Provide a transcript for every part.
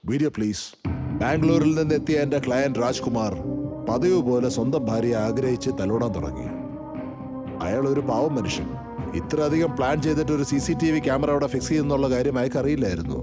Video please. ബാംഗ്ലൂരിൽ നിന്നെത്തിയ എന്റെ ക്ലയന്റ് രാജ്കുമാർ പതിവ് പോലെ സ്വന്തം ഭാര്യയെ ആഗ്രഹിച്ച് തലോടാൻ തുടങ്ങി. അയാൾ ഒരു പാവം മനുഷ്യൻ. ഇത്രയധികം പ്ലാൻ ചെയ്തിട്ട് ഒരു CCTV ക്യാമറ അവിടെ ഫിക്സ് ചെയ്യുന്നുള്ള കാര്യം അയാൾക്ക് അറിയില്ലായിരുന്നു.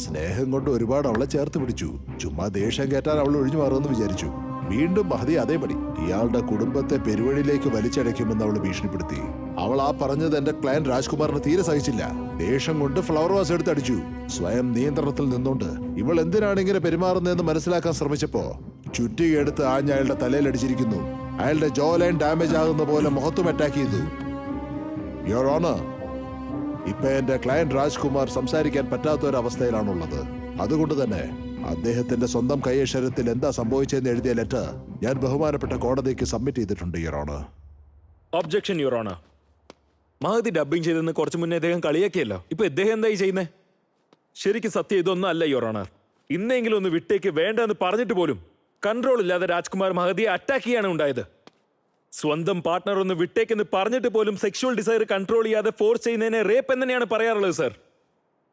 സ്നേഹം കൊണ്ട് ഒരുപാട് അവളെ ചേർത്ത് പിടിച്ചു. ചുമ്മാ ദേഷ്യം കയറ്റാൻ അവൾ ഒഴിഞ്ഞു മാറുമെന്ന് വിചാരിച്ചു. വീണ്ടും മഹതി അതേപടി ഇയാളുടെ കുടുംബത്തെ പെരുവഴിയിലേക്ക് വലിച്ചടയ്ക്കുമെന്ന് അവൾ ഭീഷണിപ്പെടുത്തി. അവൾ ആ പറഞ്ഞത് എന്റെ ക്ലയന്റ് രാജ്കുമാറിന് തീരെ സഹിച്ചില്ല. ദേഷ്യം കൊണ്ട് ഫ്ലവർ വാസ് എടുത്തടിച്ചു. സ്വയം നിയന്ത്രണത്തിൽ നിന്നുകൊണ്ട് ഇവൾ എന്തിനാണ് ഇങ്ങനെ പെരുമാറുന്നതെന്ന് മനസ്സിലാക്കാൻ ശ്രമിച്ചപ്പോ ചുറ്റികയെടുത്ത് ആഞ്ഞ അയാളുടെ തലയിലടിച്ചിരിക്കുന്നു. അയാളുടെ ജോ ലൈൻ ഡാമേജ് ആകുന്ന പോലെ മുഖത്തും അറ്റാക്ക് ചെയ്തു. യുവർ ഓണർ, ഇപ്പൊ എന്റെ ക്ലയന്റ് രാജ്കുമാർ സംസാരിക്കാൻ പറ്റാത്ത ഒരു അവസ്ഥയിലാണുള്ളത്. അതുകൊണ്ട് തന്നെ അദ്ദേഹത്തിന്റെ സ്വന്തം കൈയക്ഷരത്തിൽ എന്താ സംഭവിച്ചതെന്ന് എഴുതിയ ലെറ്റർ ഞാൻ ബഹുമാനപ്പെട്ട കോടതിക്ക് സബ്മിറ്റ് ചെയ്തിട്ടുണ്ട്, your honour. Objection, your honour. മഹതി ഡബ്ബിംഗ് ചെയ്തെന്ന് കുറച്ചു മുന്നേ അദ്ദേഹം കളിയാക്കിയല്ലോ. ഇപ്പൊ ഇദ്ദേഹം എന്തായി ചെയ്യുന്നേ? ശരിക്കും സത്യം ഇതൊന്നും അല്ല, യുവർ ഓണർ. ഇന്നെങ്കിലും ഒന്ന് വിട്ടേക്ക് വേണ്ടെന്ന് പറഞ്ഞിട്ട് പോലും കൺട്രോൾ ഇല്ലാതെ രാജ്കുമാർ മഹതിയെ അറ്റാക്ക് ചെയ്യാണ് ഉണ്ടായത്. സ്വന്തം പാർട്ട്ണർ ഒന്ന് വിട്ടേക്കെന്ന് പറഞ്ഞിട്ട് പോലും സെക്ഷുവൽ ഡിസയർ കൺട്രോൾ ചെയ്യാതെ ഫോഴ്സ് ചെയ്യുന്നതിനെ റേപ്പ് എന്ന് തന്നെയാണ് പറയാറുള്ളത്, സർ.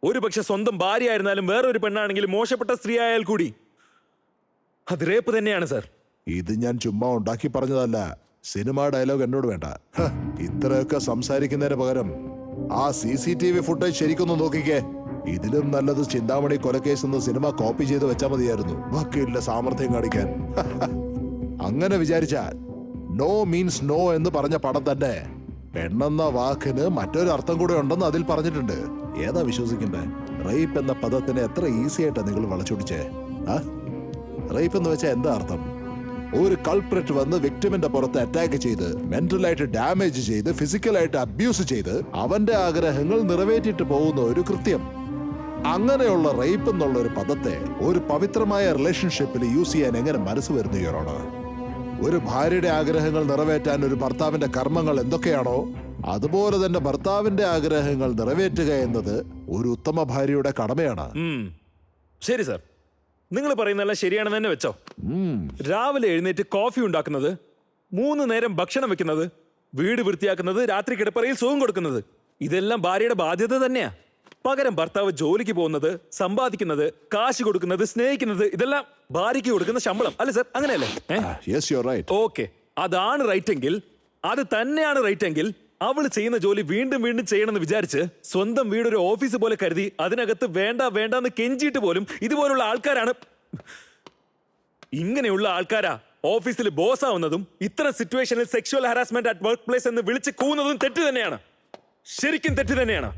ഒരു പക്ഷെ സ്വന്തം ഭാര്യ ആയിരുന്നാലും വേറൊരു പെണ്ണാണെങ്കിലും മോശപ്പെട്ട സ്ത്രീ ആയാൽ കൂടി അത് റേപ്പ് തന്നെയാണ്, സർ. ഇത് ഞാൻ ചുമ്മാ ഉണ്ടാക്കി പറഞ്ഞതല്ല. സിനിമ ഡയലോഗ് എന്നോട് വേണ്ട. ഇത്രയൊക്കെ സംസാരിക്കുന്നതിന് പകരം ആ CCTV ഫുട്ടേജ് ശരിക്കൊന്ന് നോക്കിക്കേ. ഇതിലും നല്ലത് ചിന്താമണി കൊലക്കേസ് എന്ന സിനിമ കോപ്പി ചെയ്ത് വെച്ചാൽ മതിയായിരുന്നു, വക്കീലിന്റെ സാമർഥ്യം കാണിക്കാൻ. അങ്ങനെ വിചാരിച്ചാൽ നോ മീൻസ് നോ എന്ന് പറഞ്ഞ പടം തന്നെ പെണ്ണെന്ന വാക്കിന് മറ്റൊരു അർത്ഥം കൂടെ ഉണ്ടെന്ന് അതിൽ പറഞ്ഞിട്ടുണ്ട്. ഏതാ വിശ്വസിക്കണ്ടേ? റേപ്പ് എന്ന പദത്തിനെ എത്ര ഈസി ആയിട്ടാ നിങ്ങൾ വളച്ചൊടിച്ചേ. റേപ്പ് എന്ന് വെച്ചാൽ എന്താ അർത്ഥം? ഒരു കൾപ്രിറ്റ് വന്ന് വിക്ടിമിന്റെ പുറത്ത് അറ്റാക്ക് ചെയ്ത് മെന്റലായിട്ട് ഡാമേജ് ചെയ്ത് ഫിസിക്കലായിട്ട് അബ്യൂസ് ചെയ്ത് അവന്റെ ആഗ്രഹങ്ങൾ നിറവേറ്റിട്ട് പോകുന്ന ഒരു കൃത്യം. അങ്ങനെയുള്ള റേപ്പ് എന്നുള്ള ഒരു പദത്തെ ഒരു പവിത്രമായ റിലേഷൻഷിപ്പിൽ യൂസ് ചെയ്യാൻ എങ്ങനെ മനസ്സ് വരുന്നു, യുവർ ഓണർ? ഒരു ഭാര്യയുടെ ആഗ്രഹങ്ങൾ നിറവേറ്റാൻ ഒരു ഭർത്താവിന്റെ കർമ്മങ്ങൾ എന്തൊക്കെയാണോ അതുപോലെ തന്നെ ഭർത്താവിന്റെ ആഗ്രഹങ്ങൾ നിറവേറ്റുക എന്നത് ഒരു ഉത്തമ ഭാര്യയുടെ കടമയാണ്. ശരി സർ, നിങ്ങൾ പറയുന്നതെല്ലാം ശരിയാണെന്ന് തന്നെ വെച്ചോ. രാവിലെ എഴുന്നേറ്റ് കോഫി ഉണ്ടാക്കുന്നത്, 3 നേരം ഭക്ഷണം വെക്കുന്നത്, വീട് വൃത്തിയാക്കുന്നത്, രാത്രി കിടപ്പറയിൽ സുഖം കൊടുക്കുന്നത്, ഇതെല്ലാം ഭാര്യയുടെ ബാധ്യത തന്നെയാ. പകരം ഭർത്താവ് ജോലിക്ക് പോകുന്നത്, സമ്പാദിക്കുന്നത്, കാശ് കൊടുക്കുന്നത്, സ്നേഹിക്കുന്നത്, ഇതെല്ലാം ഭാര്യയ്ക്ക് കൊടുക്കുന്ന ശമ്പളം അല്ലേ സർ? അങ്ങനെയല്ലേ? ഓക്കെ, അതാണ് റൈറ്റ് എങ്കിൽ, അത് തന്നെയാണ് റൈറ്റ് എങ്കിൽ അവൾ ചെയ്യുന്ന ജോലി വീണ്ടും വീണ്ടും ചെയ്യണമെന്ന് വിചാരിച്ച് സ്വന്തം വീടൊരു ഓഫീസ് പോലെ കരുതി അതിനകത്ത് വേണ്ട വേണ്ടെന്ന് കെഞ്ചിയിട്ട് പോലും ഇതുപോലുള്ള ആൾക്കാരാണ്, ഇങ്ങനെയുള്ള ആൾക്കാരാ ഓഫീസിൽ ബോസ് ആവുന്നതും ഇത്തരം സിറ്റുവേഷനിൽ sexual harassment at work place എന്ന് വിളിച്ച് കൂവുന്നതും തെറ്റ് തന്നെയാണ്. ശരിക്കും തെറ്റ് തന്നെയാണ്.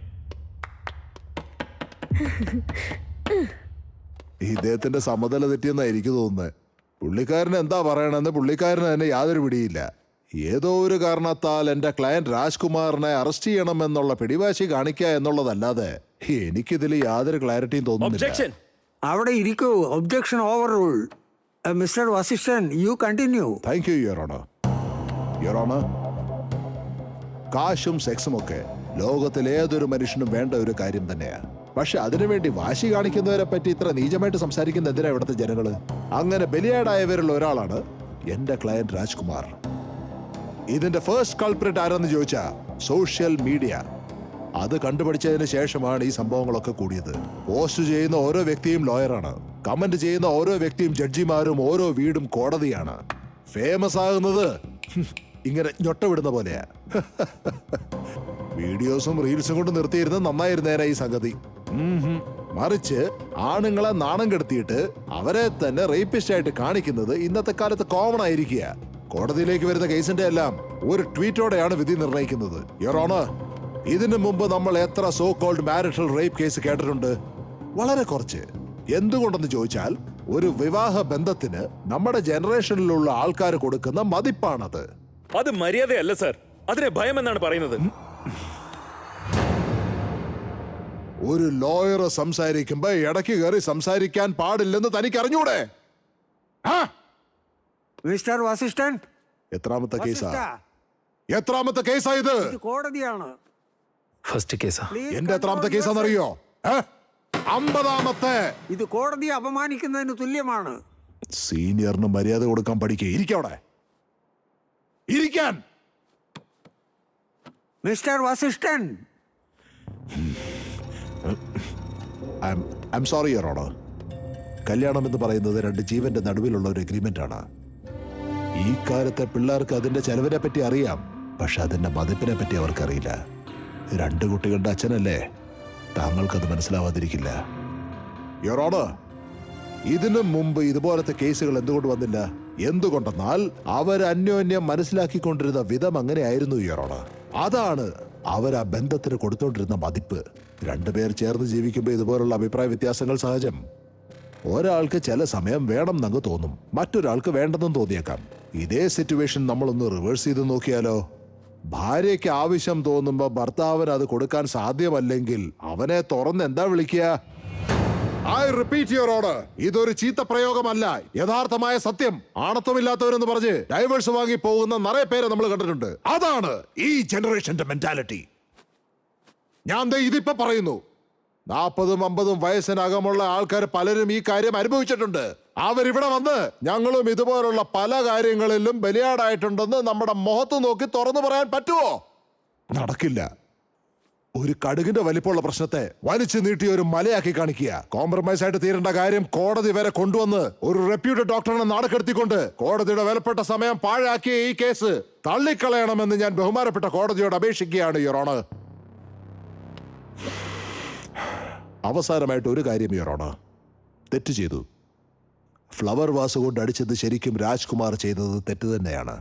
ഇദ്ദേഹത്തിന്റെ സമതല തെറ്റിയെന്നാ എനിക്ക് തോന്നുന്നത്. പുള്ളിക്കാരൻ എന്താ പറയണെന്ന് പുള്ളിക്കാരന് തന്നെ യാതൊരു പിടിയില്ല. ഏതോ ഒരു കാരണത്താൽ എന്റെ ക്ലയന്റ് രാജ്കുമാറിനെ അറസ്റ്റ് ചെയ്യണമെന്നുള്ള പിടിവാശി കാണിക്കുക എന്നുള്ളതല്ലാതെ എനിക്കിതിൽ യാതൊരു ക്ലാരിറ്റിയും തോന്നുന്നില്ല. അവിടെ ഇരിക്കൂ. Objection over rule. Mister Vasishthan, you continue. Thank you, your honour. Your honour, കാശും സെക്സും ഒക്കെ ലോകത്തിൽ ഏതൊരു മനുഷ്യനും വേണ്ട ഒരു കാര്യം തന്നെയാണ്. പക്ഷെ അതിനുവേണ്ടി വാശി കാണിക്കുന്നവരെ പറ്റി ഇത്ര നീചമായിട്ട് സംസാരിക്കുന്ന എന്തിനാ ഇവിടുത്തെ ജനങ്ങള്? അങ്ങനെ ബലിയാടായവരിൽ ഒരാളാണ് എന്റെ ക്ലയന്റ് രാജ്കുമാർ. ഇതിന്റെ ഫസ്റ്റ് കൾപ്രിറ്റ് ആരെന്ന് ചോദിച്ചാ സോഷ്യൽ മീഡിയ. അത് കണ്ടുപിടിച്ചതിന് ശേഷമാണ് ഈ സംഭവങ്ങളൊക്കെ കൂടിയത്. പോസ്റ്റ് ചെയ്യുന്ന ഓരോ വ്യക്തിയും ലോയറാണ്, കമന്റ് ചെയ്യുന്ന ഓരോ വ്യക്തിയും ജഡ്ജിമാരും, ഓരോ വീടും കോടതിയാണ്. ഫേമസ് ആകുന്നത് ഇങ്ങനെ ഞൊട്ടവിടുന്ന പോലെയാ. വീഡിയോസും റീൽസും കൊണ്ട് നിർത്തിയിരുന്ന നന്നായിരുന്നേരാ ഈ സംഗതി. മറിച്ച് ആണുങ്ങളെ നാണം കെടുത്തിയിട്ട് അവരെ തന്നെ റേപ്പിസ്റ്റ് ആയിട്ട് കാണിക്കുന്നത് ഇന്നത്തെ കാലത്ത് കോമൺ ആയിരിക്കുക. കോടതിയിലേക്ക് വരുന്ന കേസിന്റെ എല്ലാം ഒരു ട്വീറ്റോടെയാണ് വിധി നിർണ്ണയിക്കുന്നത്. യുവർ ഓണർ, ഇതിനു മുമ്പ് നമ്മൾ എത്ര so called marital rape case കേട്ടിട്ടുണ്ട്? വളരെ കുറച്ച്. എന്തുകൊണ്ടെന്ന് ചോദിച്ചാൽ ഒരു വിവാഹ ബന്ധത്തിന് നമ്മുടെ ജനറേഷനിലുള്ള ആൾക്കാർ കൊടുക്കുന്ന മതിപ്പാണത്. അത് മര്യാദയല്ല സർ, അതിനെ ഭയം എന്നാണ് പറയുന്നത്. ഒരു ലോയർ സംസാരിക്കുമ്പോ ഇടയ്ക്ക് കയറി സംസാരിക്കാൻ പാടില്ലെന്ന് തനിക്ക് അറിഞ്ഞൂടെ? മിസ്റ്റർ വസിഷ്ഠൻ, എത്രാമത്തെ കേസാ? എത്രാമത്തെ കേസാ ഇത്? കോടതിയാണ്. ഫസ്റ്റ് കേസാ. എന്റെ എത്രാമത്തെ കേസാന്നറിയോ? 50ാമത്തെ. ഇത് കോടതിയെ അപമാനിക്കുന്നതിന് തുല്യമാണ്. സീനിയറിന് മര്യാദ കൊടുക്കാൻ പഠിക്കേ. ഇരിക്കവിടെ, ഇരിക്കാൻ. Mister Vasishthan, I'm sorry, Your Honor. കല്യാണം എന്ന് പറയുന്നത് രണ്ട് ജീവന്റെ നടുവിലുള്ള ഒരു എഗ്രിമെന്റ് ആണ്. ഈ കാലത്തെ പിള്ളേർക്ക് അതിന്റെ ചെലവിനെ പറ്റി അറിയാം, പക്ഷെ അതിന്റെ മതിപ്പിനെ പറ്റി അവർക്കറിയില്ല. രണ്ട് കുട്ടികളുടെ അച്ഛനല്ലേ, താങ്കൾക്കത് മനസ്സിലാവാതിരിക്കില്ല. യുവർ ഓണർ, ഇതിനു മുമ്പ് ഇതുപോലത്തെ കേസുകൾ എന്തുകൊണ്ട് വന്നില്ല? എന്തുകൊണ്ടെന്നാൽ അവർ അന്യോന്യം മനസ്സിലാക്കിക്കൊണ്ടിരുന്ന വിധം അങ്ങനെയായിരുന്നു യുവർ ഓണർ. അതാണ് അവർ ആ ബന്ധത്തിന് കൊടുത്തോണ്ടിരുന്ന മതിപ്പ്. രണ്ടുപേർ ചേർന്ന് ജീവിക്കുമ്പോൾ ഇതുപോലുള്ള അഭിപ്രായ വ്യത്യാസങ്ങൾ സഹജം. ഒരാൾക്ക് ചില സമയം വേണം എന്നങ്ങ് തോന്നും, മറ്റൊരാൾക്ക് വേണ്ടെന്നും തോന്നിയേക്കാം. ഇതേ സിറ്റുവേഷൻ നമ്മളൊന്ന് റിവേഴ്സ് ചെയ്ത് നോക്കിയാലോ? ഭാര്യയ്ക്ക് ആവശ്യം തോന്നുമ്പോ ഭർത്താവിന് അത് കൊടുക്കാൻ സാധ്യമല്ലെങ്കിൽ അവനെ തുറന്ന് എന്താ വിളിക്കുക? ഐ റിപ്പീറ്റ് യുവർ ഓർഡർ, ഇതൊരു ചീത്ത പ്രയോഗമല്ല, യഥാർത്ഥമായ സത്യം. ആണത്വമില്ലാത്തവരെന്ന് പറഞ്ഞ് ഡൈവേഴ്സ് വാങ്ങി പോകുന്ന നിറയെ പേരെ നമ്മൾ കണ്ടിട്ടുണ്ട്. അതാണ് ഈ ജനറേഷന്റെ മെന്റാലിറ്റി. ഞാൻ ഇതിപ്പോ പറയുന്നു, 40-50 വയസ്സിനകമുള്ള ആൾക്കാർ പലരും ഈ കാര്യം അനുഭവിച്ചിട്ടുണ്ട്. അവരിവിടെ വന്ന് ഞങ്ങളും ഇതുപോലുള്ള പല കാര്യങ്ങളിലും ബലിയാടായിട്ടുണ്ടെന്ന് നമ്മുടെ മുഖത്ത് നോക്കി തുറന്നു പറയാൻ പറ്റുമോ? നടക്കില്ല. ഒരു കടുകിന്റെ വലിപ്പമുള്ള പ്രശ്നത്തെ വലിച്ചു നീട്ടി ഒരു മലയാക്കി കാണിക്കുക. കോംപ്രമൈസ് ആയിട്ട് തീരേണ്ട കാര്യം കോടതി വരെ കൊണ്ടുവന്ന് ഒരു റെപ്യൂട്ടഡ് ഡോക്ടറിനെ നാടക്കെടുത്തിക്കൊണ്ട് കോടതിയുടെ വിലപ്പെട്ട സമയം പാഴാക്കിയ ഈ കേസ് തള്ളിക്കളയണമെന്ന് ഞാൻ ബഹുമാനപ്പെട്ട കോടതിയോട് അപേക്ഷിക്കുകയാണ് യുവർ ഓണർ. അവസാനമായിട്ട് ഒരു കാര്യം യുവർ ഓണർ, തെറ്റ് ചെയ്തു. ഫ്ലവർ വാസ് കൊണ്ട് അടിച്ചത് ശരിക്കും രാജ്കുമാർ ചെയ്തത് തെറ്റ് തന്നെയാണ്.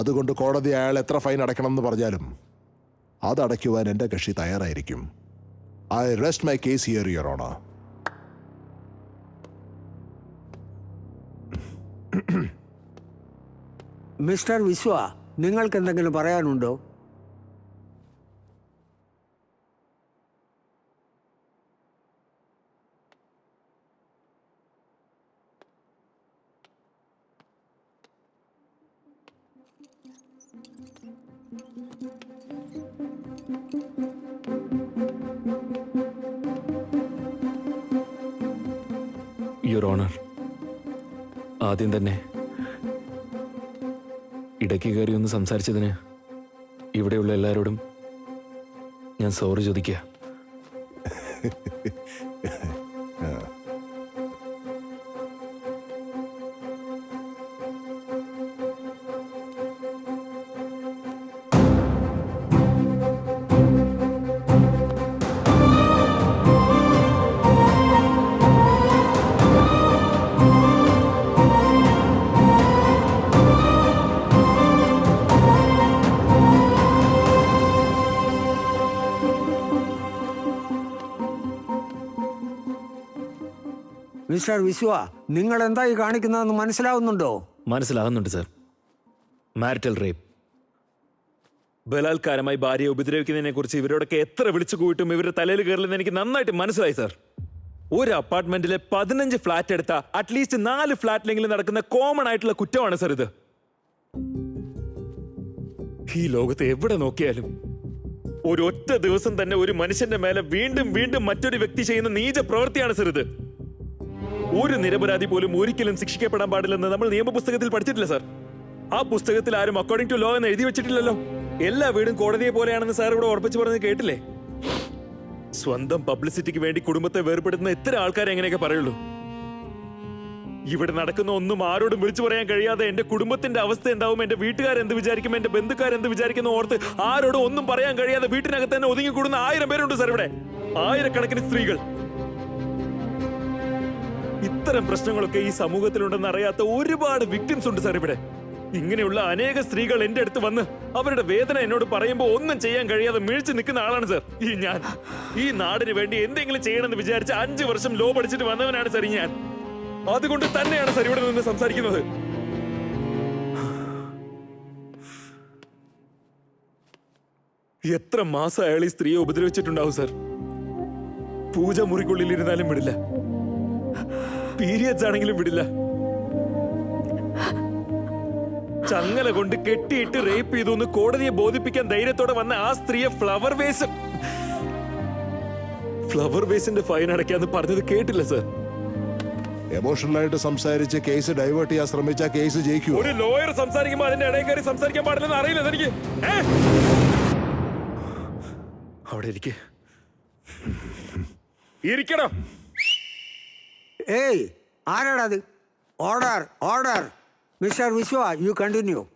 അതുകൊണ്ട് കോടതി അയാൾ എത്ര ഫൈൻ അടയ്ക്കണം എന്ന് പറഞ്ഞാലും അതടയ്ക്കുവാൻ എൻ്റെ കക്ഷി തയ്യാറായിരിക്കും. I rest my case here your honour. Mister Viswa, നിങ്ങൾക്ക് എന്തെങ്കിലും പറയാനുണ്ടോ? യുവർ ഓണർ, ആദ്യം തന്നെ ഇടയ്ക്ക് കയറി ഒന്ന് സംസാരിച്ചതിന് ഇവിടെയുള്ള എല്ലാവരോടും ഞാൻ സോറി ചോദിക്കുക. മിസ്റ്റർ വിശ്വ, നിങ്ങൾ എന്തായി കാണിക്കുന്നതെന്ന് മനസ്സിലാവുന്നുണ്ടോ? മനസ്സിലാകുന്നുണ്ട് സർ. മാരിറ്റൽ റേപ്പ്, ബലാത്കാരമായി ഭാര്യയെ ഉപദ്രവിക്കുന്നതിനെ കുറിച്ച് ഇവരോടൊക്കെ എത്ര വിളിച്ചു കൂട്ടും ഇവരുടെ തലയിൽ കയറില്ലെന്ന് എനിക്ക് നന്നായിട്ട് മനസ്സിലായി സർ. ഒരു അപ്പാർട്ട്മെന്റിലെ 15 ഫ്ലാറ്റ് എടുത്ത അറ്റ്ലീസ്റ്റ് 4 ഫ്ലാറ്റിലെങ്കിലും നടക്കുന്ന കോമൺ ആയിട്ടുള്ള കുറ്റമാണ് സർ ഇത്. ഈ ലോകത്ത് എവിടെ നോക്കിയാലും ഒരൊറ്റ ദിവസം തന്നെ ഒരു മനുഷ്യന്റെ മേലെ വീണ്ടും വീണ്ടും മറ്റൊരു വ്യക്തി ചെയ്യുന്ന നീച പ്രവൃത്തിയാണ് സർ ഇത്. ഒരു നിരപരാധി പോലും ഒരിക്കലും ശിക്ഷിക്കപ്പെടാൻ പാടില്ലെന്ന് നമ്മൾ നിയമപുസ്തകത്തിൽ പഠിച്ചിട്ടില്ല സാർ. ആ പുസ്തകത്തിൽ ആരും അക്കോർഡിംഗ് ടു ലോ എന്ന് എഴുതി വെച്ചിട്ടില്ലല്ലോ. എല്ലാ വീടും കോടതിയെ പോലെയാണെന്ന് സാർ ഇവിടെ ഉറപ്പിച്ചു പറഞ്ഞത് കേട്ടില്ലേ? സ്വന്തം പബ്ലിസിറ്റിക്ക് വേണ്ടി കുടുംബത്തെ വേർപെടുത്തുന്ന എത്ര ആൾക്കാരെ എങ്ങനെയൊക്കെ പറയുള്ളൂ. ഇവിടെ നടക്കുന്ന ഒന്നും ആരോടും വിളിച്ചു പറയാൻ കഴിയാതെ എന്റെ കുടുംബത്തിന്റെ അവസ്ഥ എന്താവും, എന്റെ വീട്ടുകാരെന്ത് വിചാരിക്കും, എന്റെ ബന്ധുക്കാരെന്ത് വിചാരിക്കുന്ന ഓർത്ത് ആരോടും ഒന്നും പറയാൻ കഴിയാതെ വീട്ടിനകത്ത് തന്നെ ഒതുങ്ങിക്കൂടുന്ന 1000 പേരുണ്ട് സാർ ഇവിടെ. 1000കണക്കിന് സ്ത്രീകൾ. ഇത്തരം പ്രശ്നങ്ങളൊക്കെ ഈ സമൂഹത്തിലുണ്ടെന്ന് അറിയാത്ത ഒരുപാട് വിക്ടിംസ് ഉണ്ട് സാർ ഇവിടെ. ഇങ്ങനെയുള്ള അനേക സ്ത്രീകൾ എന്റെ അടുത്ത് വന്ന് അവരുടെ വേദന എന്നോട് പറയുമ്പോൾ ഒന്നും ചെയ്യാൻ കഴിയാതെ മിഴിച്ചു നിൽക്കുന്ന ആളാണ് സാർ ഈ ഞാൻ. ഈ നാടിന് വേണ്ടി എന്തെങ്കിലും ചെയ്യണമെന്ന് വിചാരിച്ച് 5 വർഷം ലോ പഠിച്ചിട്ട് വന്നവനാണ് സാർ ഞാൻ. അതുകൊണ്ട് തന്നെയാണ് സാർ ഇവിടെ നിന്ന് സംസാരിക്കുന്നത്. എത്ര മാസം അയാൾ ഈ സ്ത്രീയെ ഉപദ്രവിച്ചിട്ടുണ്ടാവും സാർ. പൂജ മുറിക്കുള്ളിലിരുന്നാലും വിടില്ല, പീരിയഡ്സ് ആണെങ്കിലും വിടില്ല. ചങ്ങല കൊണ്ട് കെട്ടിയിട്ട് റേപ്പ് ചെയ്തു എന്ന് കോടതിയെ ബോധിപ്പിക്കാൻ ധൈര്യത്തോടെ വന്ന ആ സ്ത്രീയെ ഫ്ലവർ വേസിന്റെ ഫൈൻ അടയ്ക്കാന്ന് പറഞ്ഞത് കേട്ടില്ല സാർ. എമോഷണലായിട്ട് സംസാരിച്ച് കേസ് ഡൈവേർട്ട് ചെയ്യാൻ ശ്രമിച്ച കേസ് ജയിക്കൂ. ഒരു ലോയർ സംസാരിക്കുമ്പോൾ അതിന്റെ ഇടയിൽ കയറി സംസാരിക്കാൻ പാടില്ലെന്ന് അറിയില്ല എനിക്ക്. അവിടെ ഇരിക്കണം. ഏയ് ആരാടാ അത്? Order order. Mister Vishwa, you continue.